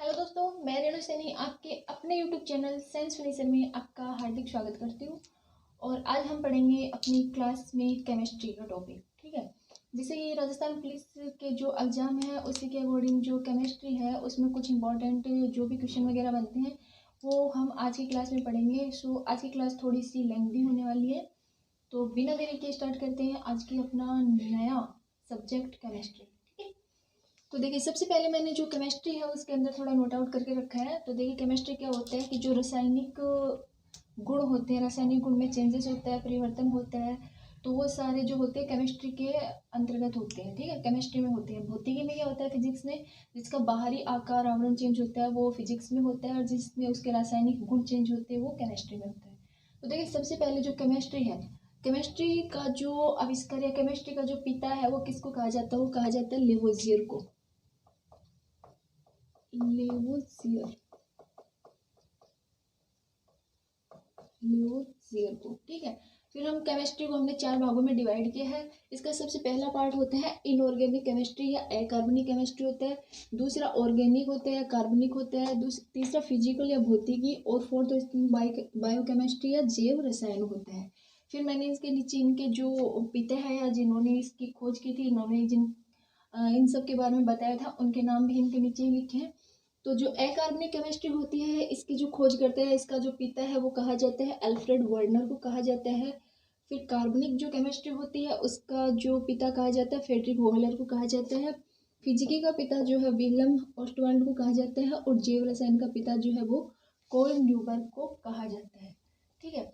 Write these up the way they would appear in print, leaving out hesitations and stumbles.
Hello दोस्तों, मैं रेणु सैनी आपके अपने यूट्यूब चैनल साइंस फिनिशर में आपका हार्दिक स्वागत करती हूँ। और आज हम पढ़ेंगे अपनी क्लास में केमिस्ट्री का टॉपिक। ठीक है, जैसे कि राजस्थान पुलिस के जो एग्ज़ाम है उसी के अकॉर्डिंग जो केमिस्ट्री है उसमें कुछ इंपॉर्टेंट जो भी क्वेश्चन वगैरह बनते हैं वो हम आज की क्लास में पढ़ेंगे। सो आज की क्लास थोड़ी सी लेंथी होने वाली है, तो बिना देरी के स्टार्ट करते हैं आज की अपना नया सब्जेक्ट केमिस्ट्री। तो देखिए, सबसे पहले मैंने जो केमिस्ट्री है उसके अंदर थोड़ा नोट आउट करके रखा है। तो देखिए, केमिस्ट्री क्या होता है कि जो रासायनिक गुण होते हैं, रासायनिक गुण में चेंजेस होता है, परिवर्तन होता है, तो वो सारे जो होते हैं केमिस्ट्री के अंतर्गत होते हैं। ठीक है, केमिस्ट्री में होते हैं। भौतिकी में क्या होता है, फिजिक्स में जिसका बाहरी आकार आवरण चेंज होता है वो फिजिक्स में होता है, और जिसमें उसके रासायनिक गुण चेंज होते हैं वो केमिस्ट्री में होता है। तो देखिए, सबसे पहले जो केमिस्ट्री है, केमिस्ट्री का जो आविष्कार या केमिस्ट्री का जो पिता है वो किसको कहा जाता है, वो कहा जाता है लेवोजियर को। लेवोजियर को। ठीक है, फिर हम केमिस्ट्री को हमने 4 भागों में डिवाइड किया है। इसका सबसे पहला पार्ट होता है इनऑर्गेनिक केमिस्ट्री या अकार्बनिक केमिस्ट्री होता है। दूसरा ऑर्गेनिक होता है, कार्बनिक होता है। तीसरा फिजिकल या भौतिकी, और फोर्थ बायोकेमिस्ट्री या जैव रसायन होता है। फिर मैंने इसके नीचे इनके जो पिता है या जिन्होंने इसकी खोज की थी, इन्होंने इन सब के बारे में बताया था, उनके नाम भी इनके नीचे ही लिखे हैं। तो जो अकार्बनिक केमिस्ट्री होती है इसकी जो खोज करता है, इसका जो पिता है वो कहा जाता है अल्फ्रेड वर्नर को कहा जाता है। फिर कार्बनिक जो केमिस्ट्री होती है उसका जो पिता कहा जाता है फ्रेडरिक वॉयलर को कहा जाता है। फिजिकी का पिता जो है विलियम ऑस्टवाल्ड को कहा जाता है, और जैव रसायन का पिता जो है वो कार्ल न्यूबर्ग को कहा जाता है। ठीक है,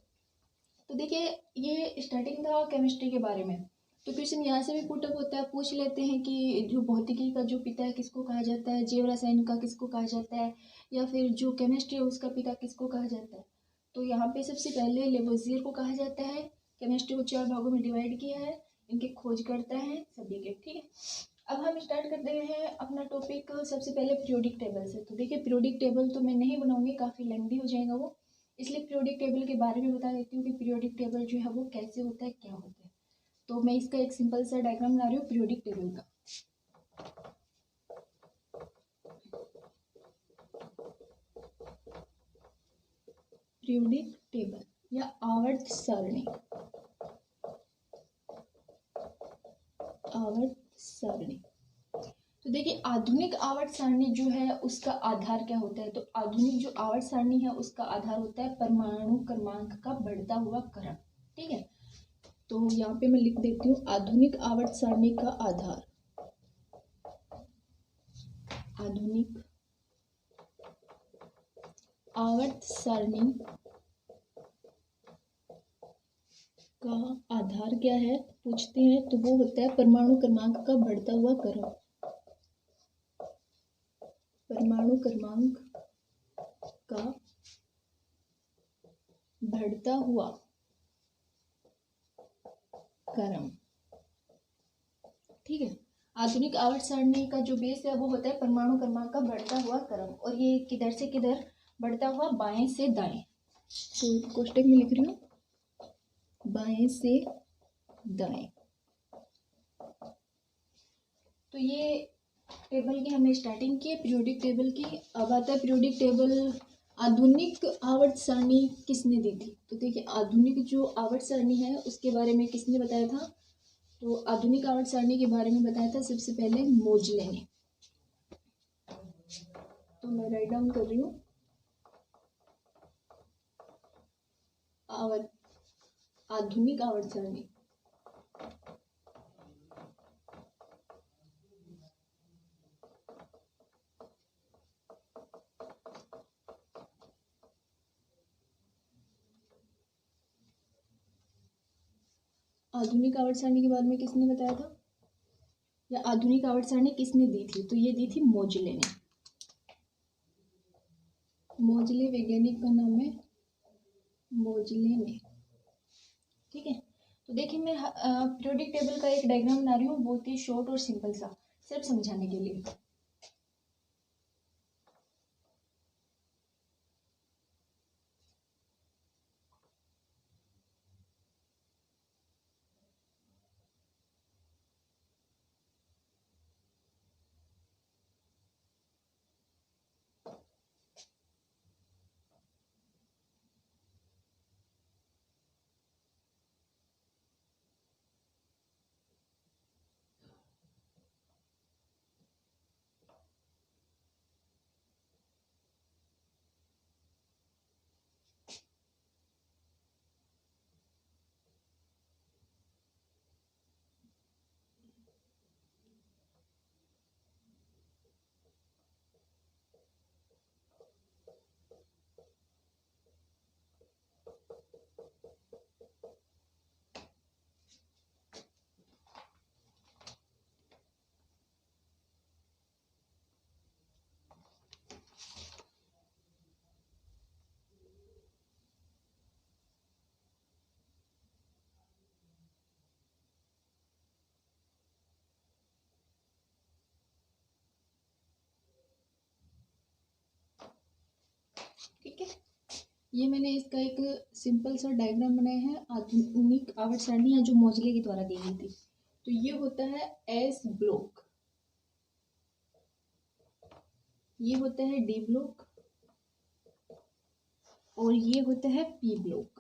तो देखिए, ये स्टार्टिंग था केमिस्ट्री के बारे में। तो क्वेश्चन यहाँ से भी पुटअप होता है, पूछ लेते हैं कि जो भौतिकी का जो पिता है किसको कहा जाता है, जैव रसायन का किसको कहा जाता है, या फिर जो केमिस्ट्री है उसका पिता किसको कहा जाता है। तो यहाँ पे सबसे पहले लेवोजियर को कहा जाता है। केमिस्ट्री को 4 भागों में डिवाइड किया है, इनके खोजकर्ता हैं सभी के। ठीक है, अब हम स्टार्ट करते हैं अपना टॉपिक सबसे पहले पीरियोडिक टेबल से। तो देखिए, पीरियोडिक टेबल तो मैं नहीं बनाऊंगी, काफ़ी लेंथी हो जाएगा वो, इसलिए पीरियोडिक टेबल के बारे में बता देती हूँ कि पीरियोडिक टेबल जो है वो कैसे होता है, क्या होता है। तो मैं इसका एक सिंपल सा डायग्राम बना रही हूँ पीरियोडिक टेबल का। पीरियोडिक टेबल या आवर्त सारणी। आवर्त सारणी, तो देखिए, आधुनिक आवर्त सारणी जो है उसका आधार क्या होता है। तो आधुनिक जो आवर्त सारणी है उसका आधार होता है परमाणु क्रमांक का बढ़ता हुआ क्रम। ठीक है, तो यहाँ पे मैं लिख देती हूँ आधुनिक आवर्त सारणी का आधार। आधुनिक आवर्त सारणी का आधार क्या है पूछते हैं, तो वो होता है परमाणु क्रमांक का बढ़ता हुआ क्रम। परमाणु क्रमांक का बढ़ता हुआ क्रम। ठीक है, आधुनिक आवर्त सारणी का जो बेस है वो होता है परमाणु क्रमांक का बढ़ता हुआ क्रम, और ये किधर से किधर बढ़ता हुआ, बाएं से दाएं। तो कोष्टक में लिख रही हूँ बाएं से दाएं। तो ये टेबल की हमने स्टार्टिंग की है पीरियोडिक टेबल की। अब आता है पीरियोडिक टेबल आधुनिक आवर्त सारणी किसने दी थी। तो देखिए, आधुनिक जो आवर्त सारणी है उसके बारे में किसने बताया था। तो आधुनिक आवर्त सारणी के बारे में बताया था सबसे पहले मोजले ने। तो मैं राइट डाउन कर रही हूँ आधुनिक आवर्त सारणी। आधुनिक आवर्त सारणी के बारे में किसने बताया था, या आधुनिक आवर्त सारणी किसने दी थी। तो ये दी थी मोजले ने। मोजले वैज्ञानिक का नाम है मोजले ने। ठीक है, तो देखिए, मैं पीरियोडिक टेबल का एक डायग्राम बना रही हूँ, बहुत ही शॉर्ट और सिंपल सा, सिर्फ समझाने के लिए। ये मैंने इसका एक सिंपल सा डायग्राम बनाया है, आधुनिक आवर्त सारणी जो मोजले के द्वारा दी गई थी। तो ये होता है एस ब्लॉक, ये होता है डी ब्लॉक, और ये होता है पी ब्लॉक,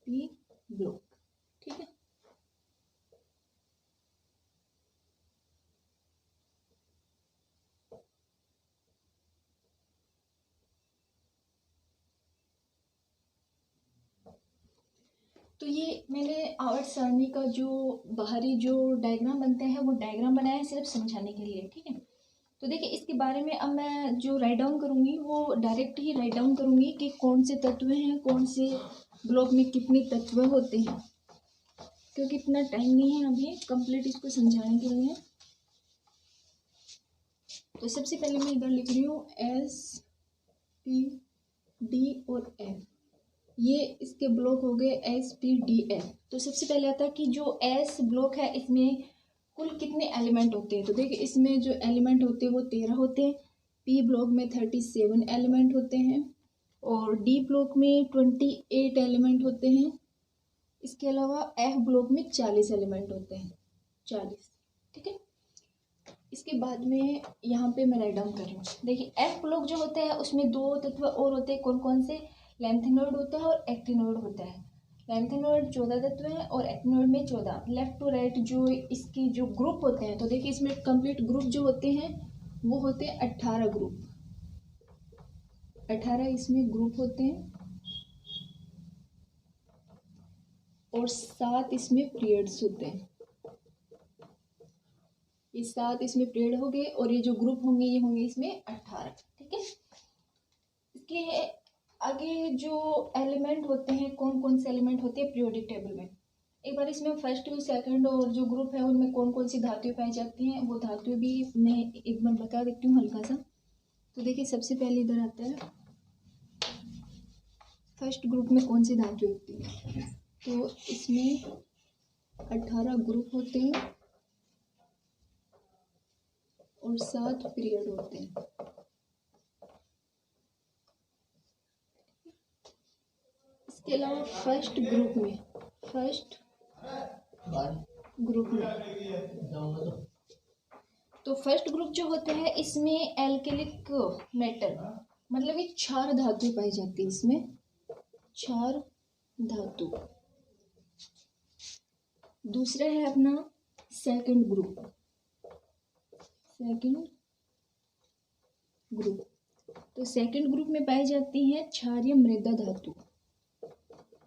पी ब्लॉक, ठीक है। तो ये मैंने आवर्त सारणी का जो बाहरी जो डायग्राम बनते हैं वो डायग्राम बनाया है सिर्फ समझाने के लिए, ठीक है। तो देखिए इसके बारे में अब मैं जो राइट डाउन करूँगी वो डायरेक्ट ही राइट डाउन करूँगी कि कौन से तत्व हैं, कौन से ब्लॉक में कितने तत्व होते हैं, क्योंकि इतना टाइम नहीं है अभी कंप्लीट इसको समझाने के लिए। तो सबसे पहले मैं इधर लिख रही हूँ एस पी डी और एफ, ये इसके ब्लॉक हो गए एस पी डी एफ। तो सबसे पहले आता है कि जो एस ब्लॉक है इसमें कुल कितने एलिमेंट होते हैं। तो देखिए इसमें जो एलिमेंट होते हैं वो 13 होते हैं, पी ब्लॉक में 37 एलिमेंट होते हैं, और डी ब्लॉक में 28 एलिमेंट होते हैं। इसके अलावा एफ ब्लॉक में 40 एलिमेंट होते हैं, 40, ठीक है। इसके बाद में यहाँ पे मैं राइट डाउन कर रही हूँ। देखिए एफ ब्लॉक जो होते हैं उसमें 2 तत्व और होते हैं, कौन कौन से, लेंथेनॉइड होता है और एक्टिनॉइड होता है। लेंथेनॉइड 14 तत्व हैं और एक्टिनॉइड में 14। लेफ्ट टू राइट जो इसकी जो ग्रुप होते हैं, तो देखिए इसमें कंप्लीट ग्रुप जो होते हैं वो होते हैं 18 ग्रुप, 18 इसमें ग्रुप होते हैं, और 7 इसमें पीरियड्स होते हैं। ये 7 इसमें पीरियड हो गए, और ये जो ग्रुप होंगे ये होंगे इसमें 18, ठीक है। इसके आगे जो एलिमेंट होते हैं, कौन कौन से एलिमेंट होते हैं पीरियोडिक टेबल में, एक बार इसमें फर्स्ट सेकंड और जो ग्रुप है उनमें कौन कौन सी धातुएं पाई जाती हैं वो धातुएं भी मैं एक बार बता देती हूँ हल्का सा। तो देखिए सबसे पहले इधर आता है फर्स्ट ग्रुप में कौन सी धातुएं होती हैं। तो इसमें 18 ग्रुप होते हैं और 7 पीरियड होते हैं। इसके अलावा फर्स्ट ग्रुप में तो फर्स्ट ग्रुप जो होते हैं इसमें एल्केलिक मेटल, मतलब ये 4 धातु पाई जाती है, इसमें 4 धातु। दूसरा है अपना सेकंड ग्रुप, तो सेकंड ग्रुप में पाई जाती है क्षारीय मृदा धातु,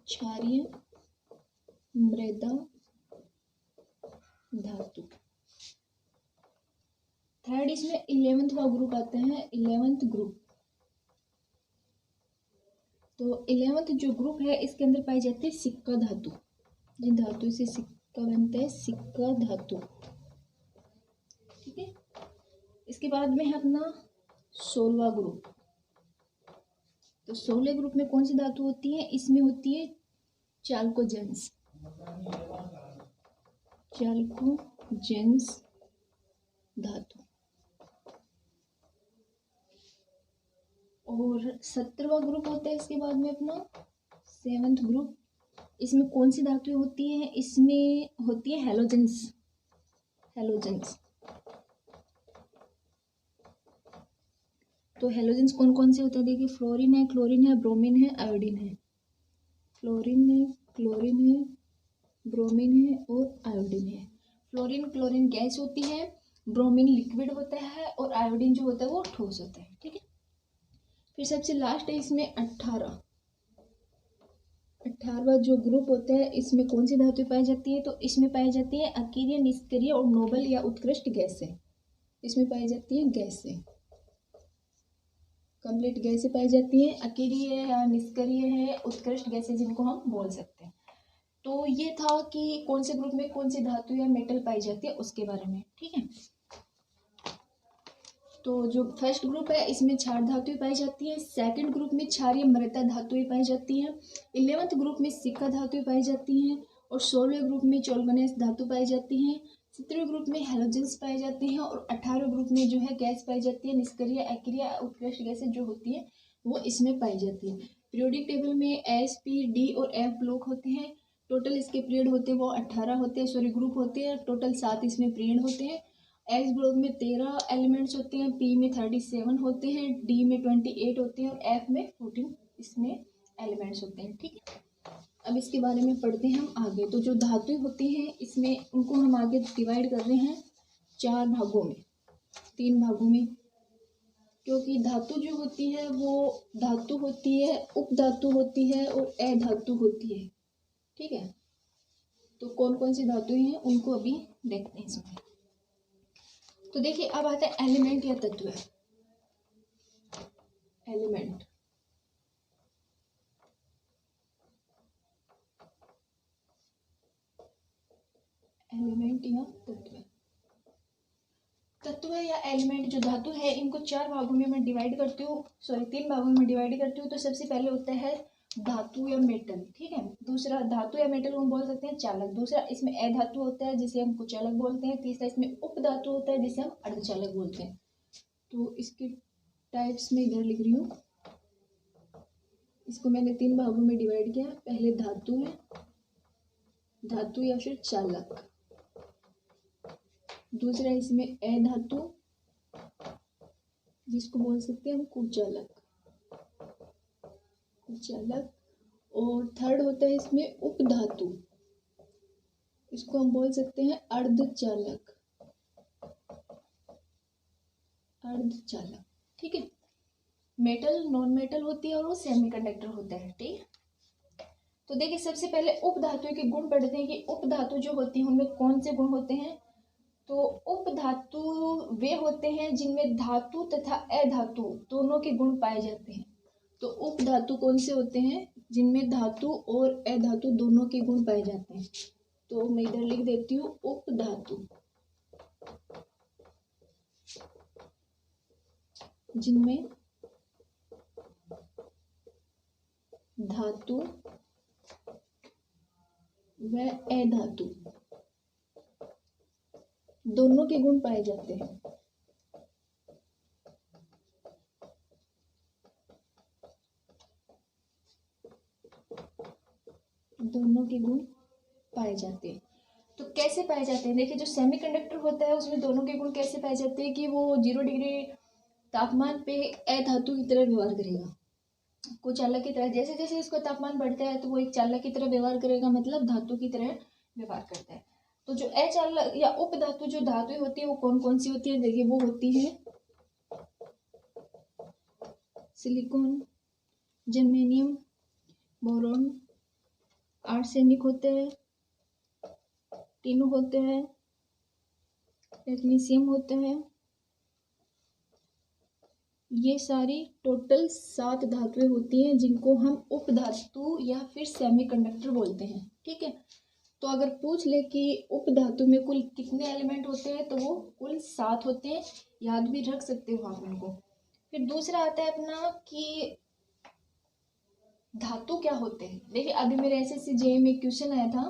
क्षारीय मृदा धातु। थर्ड इसमें 11वां ग्रुप आता है, 11th ग्रुप। तो 11th जो ग्रुप है इसके अंदर पाई जाती है सिक्का धातु, जिन धातु से सिक्का बनता है, सिक्का धातु, ठीक है। इसके बाद में है अपना 16वां ग्रुप। तो 16 ग्रुप में कौन सी धातु होती है, इसमें होती है चाल्कोजेंस धातु। और 17वां ग्रुप होता है इसके बाद में अपना 7th ग्रुप। इसमें कौन सी धातुएं होती है, इसमें होती है हेलोजेंस। तो हेलोजेंस कौन कौन से होते हैं, देखिए फ्लोरीन है, क्लोरीन है, ब्रोमीन है, आयोडीन है। फ्लोरीन है, क्लोरीन है, ब्रोमीन है और आयोडीन है। फ्लोरीन क्लोरीन गैस होती है, ब्रोमीन लिक्विड होता है, और आयोडीन जो होता है वो ठोस होता है, ठीक है। फिर सबसे लास्ट है इसमें 18वां जो ग्रुप होता है, इसमें कौन सी धातु पाई जाती है, तो इसमें पाई जाती है अकीरिय, निष्क्रिय और नोबल या उत्कृष्ट गैसें। इसमें पाई जाती है गैसें, कंप्लीट गैसें पाई जाती हैं, अकीरिय या निष्क्रिय है, उत्कृष्ट गैसें जिनको हम बोल सकते हैं। तो ये था कि कौन से ग्रुप में कौन सी धातु या मेटल पाई जाती है उसके बारे में, ठीक है। तो जो फर्स्ट ग्रुप है इसमें क्षार धातुएं पाई जाती है, सेकंड ग्रुप में क्षारीय मृदा धातुएं पाई जाती हैं, 11th ग्रुप में सिक्का धातुएं पाई जाती हैं, और 16वें ग्रुप में चौल्गनेस धातु पाई जाती हैं, 17वें ग्रुप में हेलोजेंस पाए जाते हैं, और 18वें ग्रुप में जो है गैस पाई जाती है, निष्क्रिय, अक्रिय, उत्कृष्ट गैसें जो होती है वो इसमें पाई जाती है। पीरियोडिक टेबल में एस, पी, डी और एफ ब्लॉक होते हैं। टोटल इसके पीरियड होते हैं वो 18 होते हैं, सॉरी ग्रुप होते हैं। टोटल 7 इसमें पीरियड होते हैं। एस ब्लॉक में 13 एलिमेंट्स होते हैं, पी में 37 होते हैं, डी में 28 होते हैं और एफ में 14 इसमें एलिमेंट्स होते हैं। ठीक है, अब इसके बारे में पढ़ते हैं हम आगे। तो जो धातुएं होती हैं इसमें उनको हम आगे डिवाइड कर रहे हैं 4 भागों में, 3 भागों में, क्योंकि धातु जो होती है वो धातु होती है, उपधातु होती है और अधातु होती है। ठीक है, तो कौन कौन सी धातुएं हैं उनको अभी देखते हैं इसमें। तो देखिए अब आता है एलिमेंट या तत्व। एलिमेंट, एलिमेंट या तत्व। तत्व या एलिमेंट जो धातु है इनको 4 भागों में मैं डिवाइड करती हूँ, सॉरी 3 भागों में डिवाइड करती हूँ। तो सबसे पहले होता है धातु या मेटल। ठीक है, दूसरा धातु या मेटल को हम बोल सकते हैं चालक। दूसरा इसमें अधातु होता है जिसे हम कुचालक बोलते हैं। तीसरा इसमें उपधातु होता है जिसे हम अर्धचालक बोलते हैं। तो इसके टाइप्स में इधर लिख रही हूँ। इसको मैंने 3 भागों में डिवाइड किया। पहले धातु है, धातु या फिर चालक। दूसरा इसमें अधातु जिसको बोल सकते हैं हम कुचालक, कुचालक। और थर्ड होता है इसमें उपधातु, इसको हम बोल सकते हैं अर्धचालक, अर्धचालक। ठीक है, मेटल, नॉन मेटल होती है और वो सेमीकंडक्टर होता है। ठीक, तो देखिए सबसे पहले उपधातुओं के गुण पढ़ते हैं कि उपधातु जो होती है उनमें कौन से गुण होते हैं। तो उपधातु वे होते हैं जिनमें धातु तथा अधातु दोनों के गुण पाए जाते हैं। तो उपधातु कौन से होते हैं जिनमें धातु और अधातु दोनों के गुण पाए जाते हैं। तो मैं इधर लिख देती हूँ उपधातु, जिनमें धातु व अधातु दोनों के गुण पाए जाते हैं। दोनों के गुण पाए जाते हैं। तो कैसे पाए जाते हैं, देखिए जो सेमीकंडक्टर होता है उसमें दोनों के गुण कैसे पाए जाते हैं कि वो 0 डिग्री तापमान पे अधातु की तरह व्यवहार करेगा, कुचालक की तरह। जैसे जैसे इसका तापमान बढ़ता है तो वो एक चालक की तरह व्यवहार करेगा, मतलब धातु की तरह व्यवहार करता है। तो जो अचालक या उपधातु जो धातु होती है वो कौन कौन सी होती है, देखिए वो होती है सिलिकॉन, जर्मेनियम, बोरॉन, आर्सेनिक होते हैं, टिन होते हैं, मैग्नीशियम होते हैं। ये सारी टोटल 7 धातुएं होती हैं जिनको हम उपधातु या फिर सेमीकंडक्टर बोलते हैं। ठीक है, तो अगर पूछ ले कि उपधातु में कुल कितने एलिमेंट होते हैं तो वो कुल 7 होते हैं, याद भी रख सकते हो आप उनको। फिर दूसरा आता है अपना कि धातु क्या होते हैं। देखिए अभी मेरे एसएससी जेईई में क्वेश्चन आया था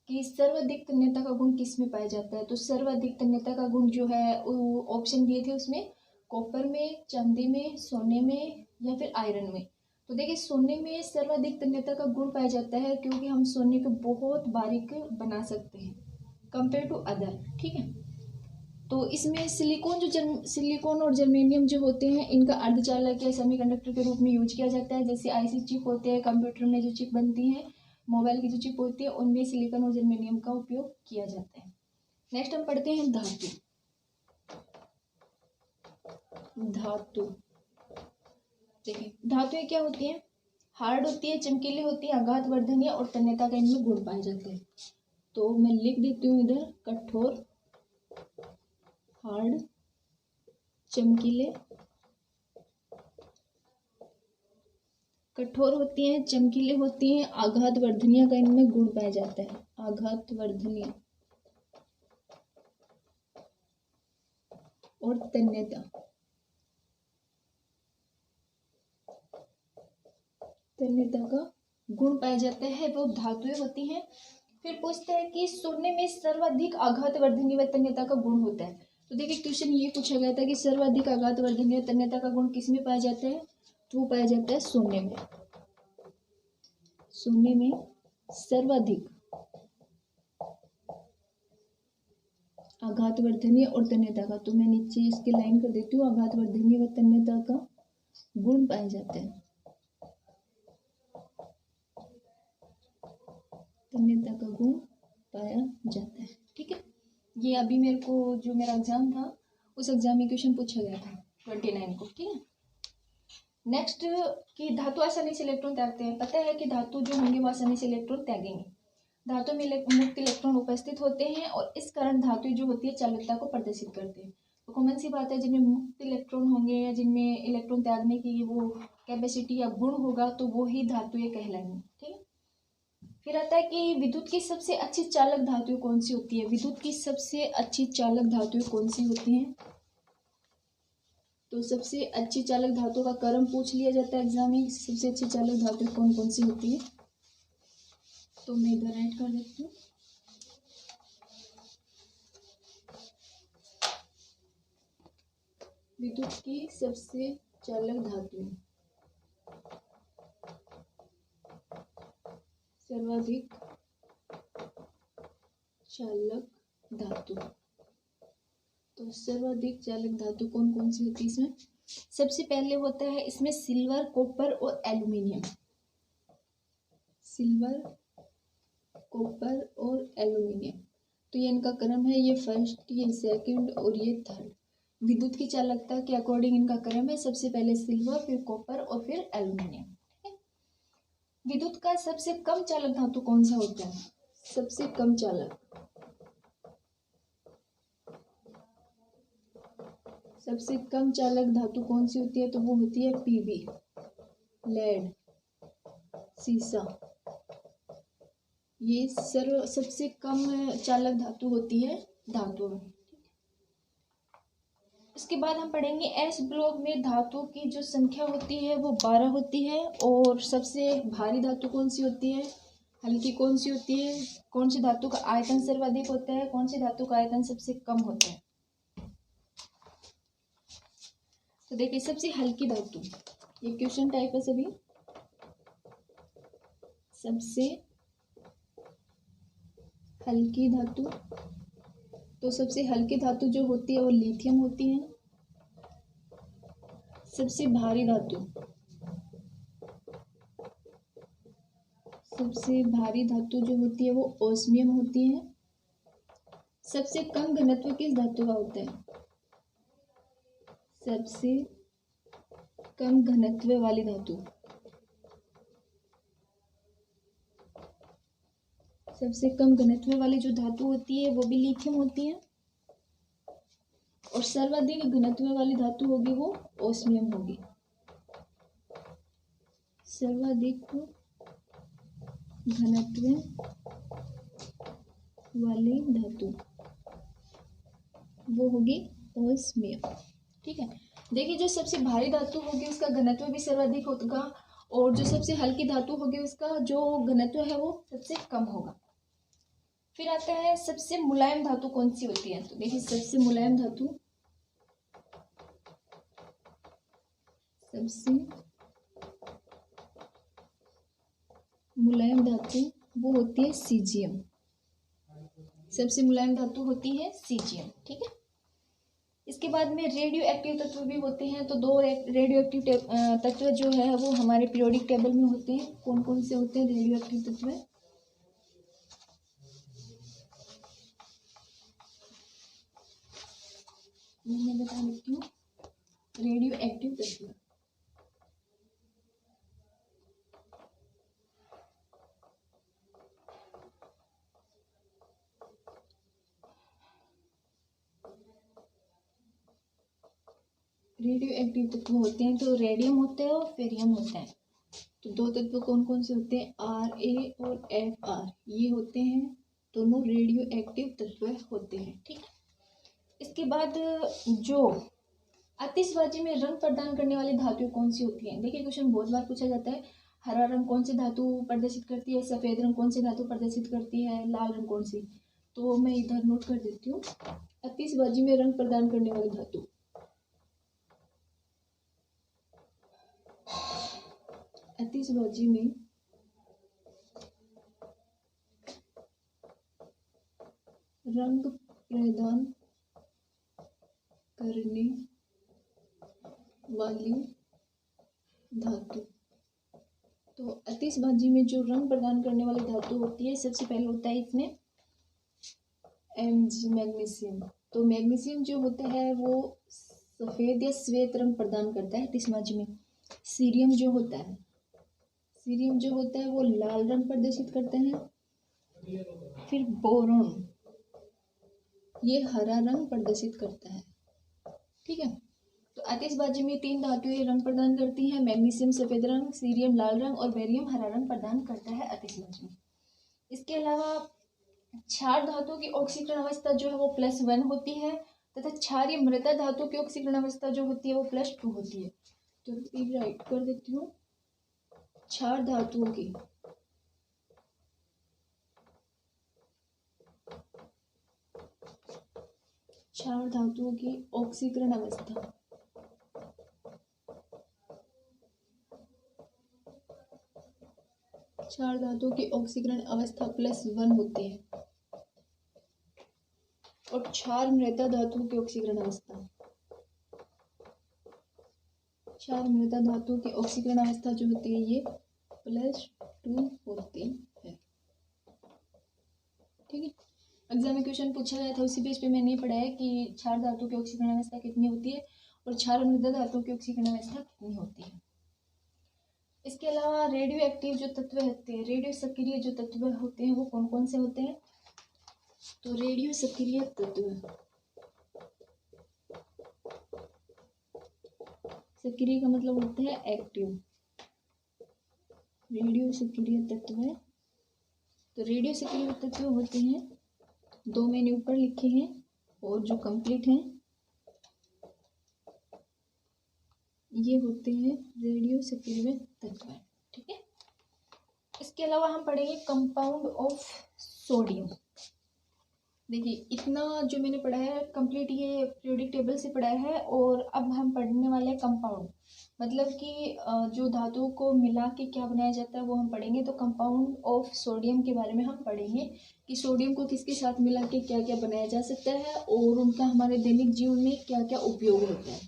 कि सर्वाधिक तन्यता का गुण किस में पाया जाता है। तो सर्वाधिक तन्यता का गुण जो है वो ऑप्शन दिए थे उसमें कॉपर में, चांदी में, सोने में या फिर आयरन में। तो देखिए सोने में सर्वाधिक तन्यता का गुण पाया जाता है क्योंकि हम सोने को बहुत बारीक बना सकते हैं कंपेयर टू अदर। ठीक है, तो इसमें सिलिकॉन और जर्मेनियम जो होते हैं इनका अर्धचालक या सेमीकंडक्टर के रूप में यूज किया जाता है। जैसे आईसी चिप होते हैं, कंप्यूटर में जो चिप बनती है, मोबाइल की जो चिप होती है उनमें सिलिकॉन और जर्मेनियम का उपयोग किया जाता है। नेक्स्ट हम पढ़ते हैं धातु। धातु देखिए धातुएं क्या होती हैं, हार्ड होती है, चमकीली होती है, आघात वर्धनीय और तन्यता का इनमें गुण पाए जाते हैं। तो मैं लिख देती हूँ इधर कठोर, हार्ड, चमकीले, कठोर होती हैं, चमकीले होती हैं, आघात वर्धनीय का इनमें गुण पाया जाता है। आघात वर्धनीय और तन्यता, तन्यता का गुण पाया जाता है, वो धातुएं होती हैं। फिर पूछते हैं कि सोने में सर्वाधिक आघात वर्धनीय व तन्यता का गुण होता है। तो देखिए क्वेश्चन ये पूछा गया था कि सर्वाधिक आघात वर्धनीय तन्यता का गुण किस में पाया जाता है। वो पाया जाता है सोने में। सोने में सर्वाधिक आघातवर्धनीय और तन्यता का, तो मैं नीचे इसकी लाइन कर देती हूँ, आघातवर्धनीय व तन्यता का गुण पाया जाता है। तन्यता का गुण पाया जाता है। ठीक है, ये अभी मेरे को जो मेरा एग्जाम था उस एग्जाम में क्वेश्चन पूछा गया था 29 को। ठीक है, नेक्स्ट कि धातु आसानी से इलेक्ट्रॉन त्यागते हैं। पता है कि धातु जो होंगे वो आसानी से इलेक्ट्रॉन त्यागेंगे। धातु में मुक्त इलेक्ट्रॉन उपस्थित होते हैं और इस कारण धातु जो होती है चालकता को प्रदर्शित करते हैं। तो कॉमन सी बात है, जिनमें मुक्त इलेक्ट्रॉन होंगे या जिनमें इलेक्ट्रॉन त्यागने की वो कैपेसिटी या गुण होगा तो वो ही धातुएं कहलाएंगी। ठीक है, फिर आता है कि विद्युत की सबसे अच्छी चालक धातुएं कौन सी होती है। विद्युत की सबसे अच्छी चालक धातुएं कौन सी होती हैं, तो सबसे अच्छी चालक धातु का क्रम पूछ लिया जाता है एग्जाम में। सबसे अच्छी चालक धातु कौन कौन सी होती है, तो मैं इधर राइट कर देती हूँ। विद्युत की सबसे चालक धातु, सर्वाधिक चालक धातु, तो सर्वाधिक चालक धातु कौन कौन सी होती है इसमें। सबसे पहले होता है इसमें सिल्वर, कॉपर और एल्यूमिनियम। सिल्वर, कॉपर और एल्यूमिनियम, तो ये इनका क्रम है, ये फर्स्ट, ये सेकंड और ये थर्ड। विद्युत की चालकता के अकॉर्डिंग इनका क्रम है, सबसे पहले सिल्वर, फिर कॉपर और फिर एल्यूमिनियम। विद्युत का सबसे कम चालक धातु कौन सा होता है, सबसे कम चालक, सबसे कम चालक धातु कौन सी होती है, तो वो होती है पीबी, लेड, सीसा। ये सबसे कम चालक धातु होती है धातु में। इसके बाद हम पढ़ेंगे एस ब्लॉक में धातु की जो संख्या होती है वो 12 होती है। और सबसे भारी धातु कौन सी होती है, हल्की कौन सी होती है, कौन सी धातु का आयतन सर्वाधिक होता है, कौन सी धातु का आयतन सबसे कम होता है। तो देखिए सबसे हल्की धातु, ये क्वेश्चन टाइप है सभी। सबसे हल्की धातु, तो सबसे हल्की धातु जो होती है वो लिथियम होती है। सबसे भारी धातु, सबसे भारी धातु जो होती है वो ओस्मियम होती है। सबसे कम घनत्व किस धातु का होता है, सबसे कम घनत्व वाली धातु, सबसे कम घनत्व वाली जो धातु होती है वो भी लिथियम होती है। और सर्वाधिक घनत्व वाली धातु होगी वो ओस्मियम होगी। सर्वाधिक घनत्व वाली धातु वो होगी ओस्मियम। ठीक है, देखिए जो सबसे भारी धातु होगी उसका घनत्व भी सर्वाधिक होगा और जो सबसे हल्की धातु होगी उसका जो घनत्व है वो सबसे कम होगा। फिर आता है सबसे मुलायम धातु कौन सी होती है। तो देखिए सबसे मुलायम धातु, सबसे मुलायम धातु वो होती है सीजियम। सबसे मुलायम धातु होती है सीजियम। ठीक है, इसके बाद में रेडियो एक्टिव तत्व भी होते हैं। तो दो रेडियो एक्टिव तत्व जो है वो हमारे पीरियोडिक टेबल में होते हैं। कौन कौन से होते हैं रेडियो एक्टिव तत्व, मैं बता देती हूँ। रेडियो एक्टिव तत्व, रेडियो एक्टिव तत्व होते हैं तो रेडियम होता है और फेरियम होता है। तो दो तत्व कौन कौन से होते हैं, Ra और Fr, ये होते हैं दोनों रेडियो एक्टिव तत्व होते हैं। ठीक, इसके बाद जो आतिशबाजी में रंग प्रदान करने वाली धातु कौन सी होती है। देखिए क्वेश्चन बहुत बार पूछा जाता है, हरा रंग कौन सी धातु प्रदर्शित करती है, सफेद रंग कौन सी धातु प्रदर्शित करती है, लाल रंग कौन सी। तो मैं इधर नोट कर देती हूँ, आतिशबाजी में रंग प्रदान करने वाली धातु, आतिशबाजी में रंग प्रदान करने वाली धातु। तो आतिशबाजी में जो रंग प्रदान करने वाली धातु होती है, सबसे पहले होता है इसमें Mg, मैग्नीशियम। तो मैग्नीशियम जो होता है वो सफ़ेद या श्वेत रंग प्रदान करता है आतिशबाजी में। सीरियम जो होता है वो लाल रंग प्रदर्शित करते हैं। फिर बोरॉन ये हरा रंग प्रदर्शित करता है। ठीक है, तो आतिशबाजी में 3 धातुएं रंग प्रदान करती हैं। मैग्नीशियम सफ़ेद रंग, सीरियम लाल रंग और बेरियम हरा रंग प्रदान करता है आतिशबाजी में। इसके अलावा क्षार धातु की ऑक्सीकरण अवस्था जो है वो +1 होती है तथा क्षारीय मृदा धातु की ऑक्सीकरण अवस्था जो होती है वो +2 होती है। तो राइट कर देती हूँ। क्षार धातुओं की ऑक्सीकरण अवस्था क्षार धातुओं की ऑक्सीकरण अवस्था +1 होती है। और क्षार मृदा धातुओं की ऑक्सीकरण अवस्था जो होती है ये +2 होती है। ठीक है, एग्जाम में क्वेश्चन पूछा गया था, उसी बेस पे मैंने पढ़ा है कि क्षार धातु की ऑक्सीकरण अवस्था कितनी होती है और क्षार मृदा धातु की ऑक्सीकरण अवस्था कितनी होती है। इसके अलावा रेडियो एक्टिव जो तत्व होते हैं, रेडियो सक्रिय जो तत्व होते हैं वो कौन कौन से होते हैं। तो रेडियो सक्रिय तत्व, सक्रिय का मतलब होता है एक्टिव, रेडियो सक्रिय तत्व। तो रेडियो सक्रिय तत्व होते हैं 2 मैंने ऊपर लिखे हैं और जो कंप्लीट हैं ये होते हैं रेडियो सक्रिय तत्व। ठीक है, इसके अलावा हम पढ़ेंगे कंपाउंड ऑफ सोडियम। देखिए इतना जो मैंने पढ़ा है कंप्लीट ये पीरियोडिक टेबल से पढ़ा है, और अब हम पढ़ने वाले हैं कंपाउंड, मतलब कि जो धातुओं को मिला के क्या बनाया जाता है वो हम पढ़ेंगे। तो कंपाउंड ऑफ सोडियम के बारे में हम पढ़ेंगे कि सोडियम को किसके साथ मिला के क्या क्या बनाया जा सकता है और उनका हमारे दैनिक जीवन में क्या क्या उपयोग होता है।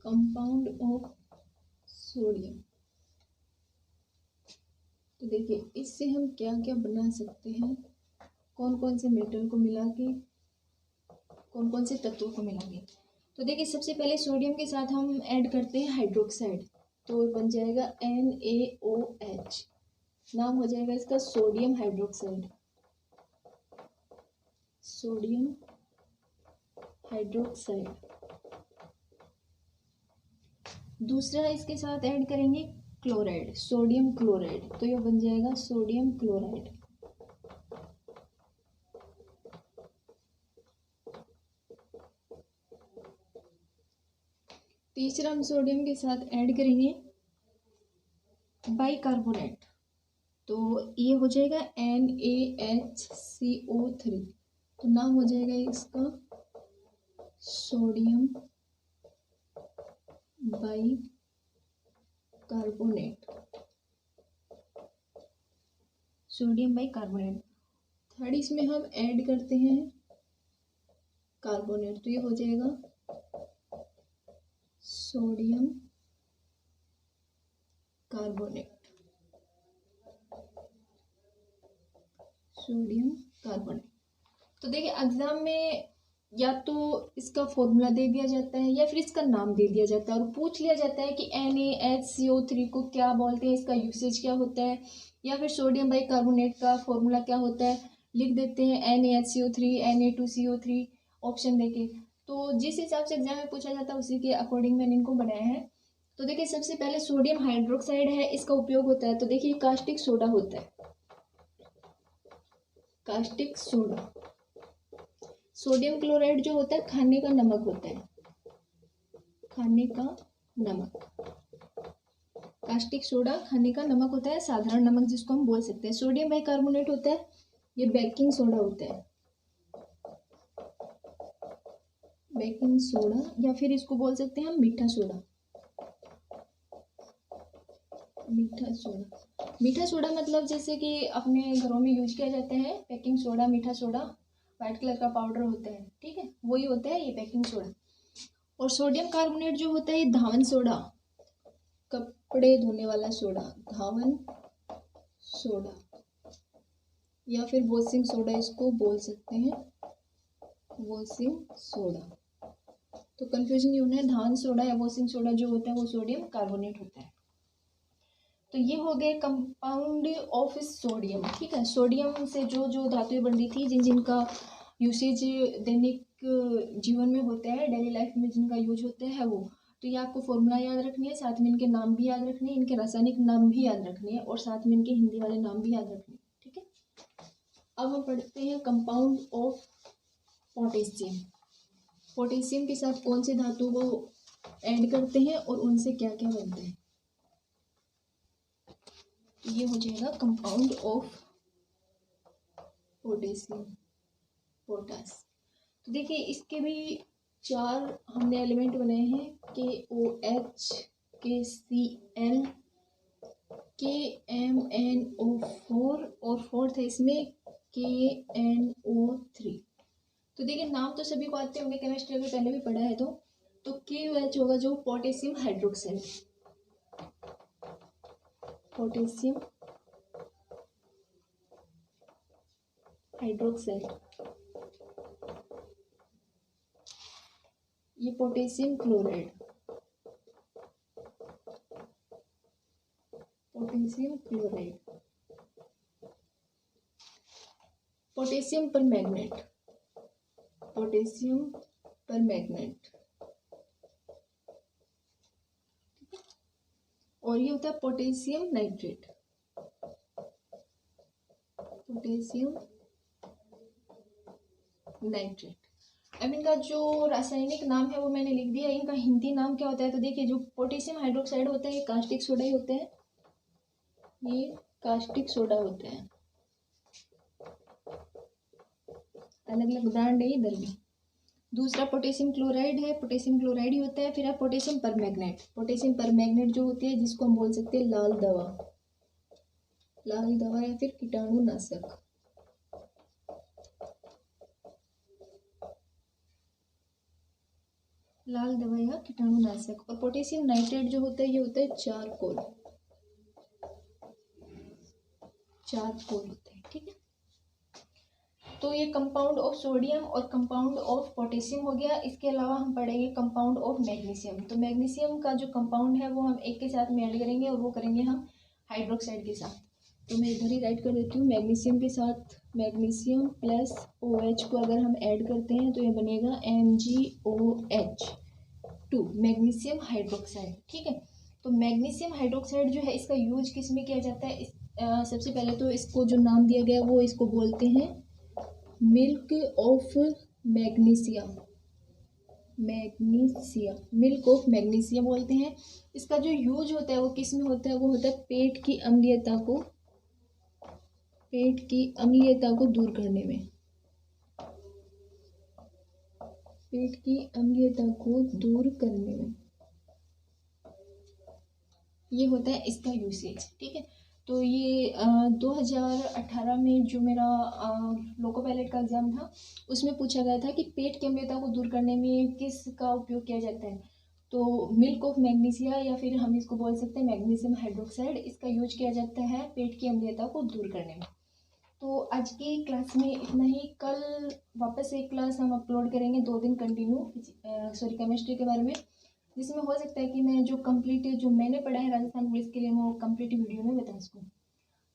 कंपाउंड ऑफ सोडियम, तो देखिए इससे हम क्या क्या बना सकते हैं, कौन कौन से मेटल को मिला के, कौन कौन से तत्वों को मिला के। तो देखिए सबसे पहले सोडियम के साथ हम ऐड करते हैं हाइड्रोक्साइड, तो बन जाएगा NaOH, नाम हो जाएगा इसका सोडियम हाइड्रोक्साइड, सोडियम हाइड्रोक्साइड। दूसरा इसके साथ ऐड करेंगे क्लोराइड, सोडियम क्लोराइड, तो यह बन जाएगा सोडियम क्लोराइड। तीसरा हम सोडियम के साथ ऐड करेंगे बाइकार्बोनेट, तो ये हो जाएगा NaHCO3, तो नाम हो जाएगा इसका sodium bicarbonate, sodium bicarbonate. Third इसमें हम ऐड करते हैं कार्बोनेट, तो ये हो जाएगा सोडियम कार्बोनेट, सोडियम कार्बोनेट। तो देखिए एग्जाम में या तो इसका फॉर्मूला दे दिया जाता है या फिर इसका नाम दे दिया जाता है और पूछ लिया जाता है कि NaHCO3 को क्या बोलते हैं, इसका यूसेज क्या होता है, या फिर सोडियम बाइकार्बोनेट का फॉर्मूला क्या होता है, लिख देते हैं NaHCO3 Na2CO3 ऑप्शन देके। तो जिस हिसाब से एग्जाम में पूछा जाता है उसी के अकॉर्डिंग मैंने इनको बनाया है। तो देखिए सबसे पहले सोडियम हाइड्रोक्साइड है, इसका उपयोग होता है, तो देखिए कास्टिक सोडा होता है, कास्टिक सोडा। सोडियम क्लोराइड जो होता है खाने का नमक होता है, खाने का नमक। कास्टिक सोडा खाने का नमक होता है, साधारण नमक जिसको हम बोल सकते हैं। सोडियम बाइकार्बोनेट होता है, ये बेकिंग सोडा होता है, बेकिंग सोडा, या फिर इसको बोल सकते हैं हम मीठा सोडा। मीठा सोडा, मीठा सोडा मतलब जैसे कि अपने घरों में यूज किया जाता है बेकिंग सोडा, मीठा सोडा, वाइट कलर का पाउडर होता है, ठीक है, वही होता है ये बेकिंग सोडा। और सोडियम कार्बोनेट जो होता है ये धावन सोडा, कपड़े धोने वाला सोडा, धावन सोडा, या फिर वॉशिंग सोडा इसको बोल सकते हैं, वॉशिंग सोडा। तो कंफ्यूजन नहीं होना है, धावन सोडा या वॉशिंग सोडा जो होता है वो सोडियम कार्बोनेट होता है। तो ये हो गए कंपाउंड ऑफ सोडियम, ठीक है। सोडियम से जो जो धातुएं बन रही थी, जिनका यूसेज दैनिक जीवन में होता है, डेली लाइफ में जिनका यूज होता है वो, तो ये आपको फॉर्मूला याद रखनी है, साथ में इनके नाम भी याद रखने हैं, इनके रासायनिक नाम भी याद रखने हैं, और साथ में इनके हिंदी वाले नाम भी याद रखने हैं, ठीक है। अब हम पढ़ते हैं कंपाउंड ऑफ पोटेशियम। पोटेशियम के साथ कौन से धातु को ऐड करते हैं और उनसे क्या क्या बनते हैं। ये हो जाएगा कंपाउंड ऑफ पोटेशियम, पोटास। तो देखिए इसके भी 4 हमने एलिमेंट बनाए हैं, KOH, KCl, KMnO4 और फोर्थ है इसमें KNO3। तो देखिए नाम तो सभी को आते होंगे, केमिस्ट्री अगर पहले भी पढ़ा है तो KOH होगा जो पोटेशियम हाइड्रोक्साइड, पोटेशियम हाइड्रोक्साइड, ये potassium chloride, potassium chloride, potassium permanganate, potassium permanganate, और ये होता है पोटेशियम नाइट्रेट, पोटेशियम नाइट्रेट। अब इनका जो रासायनिक नाम है वो मैंने लिख दिया, इनका हिंदी नाम क्या होता है। तो देखिए जो पोटेशियम हाइड्रोक्साइड होता है ये कास्टिक सोडा ही होता है, ये कास्टिक सोडा होता है, अलग अलग ब्रांड है इधर भी। दूसरा पोटेशियम क्लोराइड है, पोटेशियम क्लोराइड ही होता है। फिर है पोटेशियम परमैंगनेट, पोटेशियम परमैंगनेट जो होती है जिसको हम बोल सकते हैं लाल दवा, लाल दवा या फिर कीटाणुनाशक, लाल दवा या कीटाणुनाशक। और पोटेशियम नाइट्रेट जो होता है ये होता है चारकोल, चारकोल होता है, ठीक है। तो ये कंपाउंड ऑफ सोडियम और कंपाउंड ऑफ पोटेशियम हो गया। इसके अलावा हम पढ़ेंगे कंपाउंड ऑफ मैग्नीशियम। तो मैग्नीशियम का जो कंपाउंड है वो हम एक के साथ में ऐड करेंगे, और वो करेंगे हम हाइड्रोक्साइड के साथ। तो मैं इधर ही राइट कर देती हूँ, मैग्नीशियम के साथ मैग्नीशियम प्लस OH को अगर हम ऐड करते हैं तो ये बनेगा MgOH2, मैग्नीशियम हाइड्रोक्साइड, ठीक है। तो मैग्नीशियम हाइड्रोक्साइड जो है इसका यूज किस में किया जाता है। सबसे पहले तो इसको जो नाम दिया गया वो इसको बोलते हैं milk of magnesia, magnesia, milk of magnesia बोलते हैं। इसका जो यूज होता है वो किस में होता है, वो होता है पेट की अम्लीयता को, पेट की अम्लीयता को दूर करने में, पेट की अम्लीयता को दूर करने में ये होता है इसका यूसेज, ठीक है। तो ये 2018 में जो मेरा लोको पायलट का एग्ज़ाम था उसमें पूछा गया था कि पेट की अम्लीयता को दूर करने में किसका उपयोग किया जाता है। तो मिल्क ऑफ मैग्नीशिया या फिर हम इसको बोल सकते हैं मैग्नीशियम हाइड्रोक्साइड, इसका यूज किया जाता है पेट की अम्लीयता को दूर करने में। तो आज की क्लास में इतना ही। कल वापस एक क्लास हम अपलोड करेंगे 2 दिन कंटिन्यू, केमिस्ट्री के बारे में, जिसमें हो सकता है कि मैं जो कंप्लीट जो मैंने पढ़ा है राजस्थान पुलिस के लिए वो कंप्लीट वीडियो में बता सकूँ।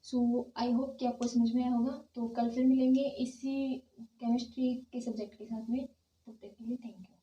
सो आई होप कि आपको समझ में आया होगा। तो कल फिर मिलेंगे इसी केमिस्ट्री के सब्जेक्ट के साथ में, तब तक के लिए थैंक यू।